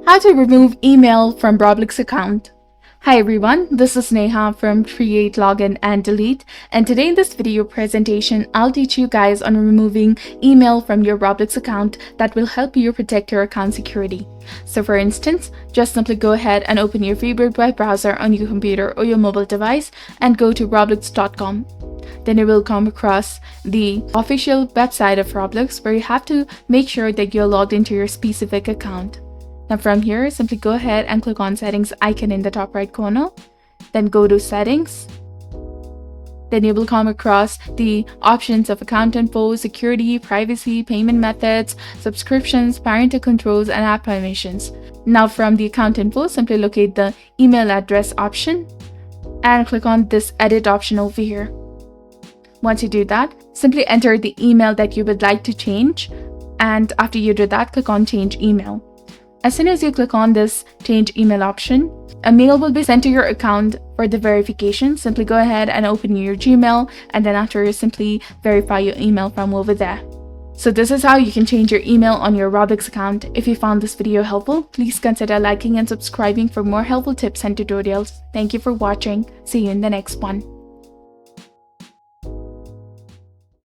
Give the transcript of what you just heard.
How to remove email from Roblox account. Hi everyone, this is Neha from Create, Login and Delete, and today in this video presentation, I'll teach you guys on removing email from your Roblox account that will help you protect your account security. So for instance, just simply go ahead and open your favorite web browser on your computer or your mobile device and go to roblox.com. Then you will come across the official website of Roblox where you have to make sure that you're logged into your specific account. Now from here, simply go ahead and click on settings icon in the top right corner. Then go to settings. Then you will come across the options of account info, security, privacy, payment methods, subscriptions, parental controls, and app permissions. Now from the account info, simply locate the email address option and click on this edit option over here. Once you do that, simply enter the email that you would like to change. And after you do that, click on change email. As soon as you click on this change email option, a mail will be sent to your account for the verification. Simply go ahead and open your Gmail, and then after, simply verify your email from over there. So this is how you can change your email on your Roblox account. If you found this video helpful, please consider liking and subscribing for more helpful tips and tutorials. Thank you for watching. See you in the next one.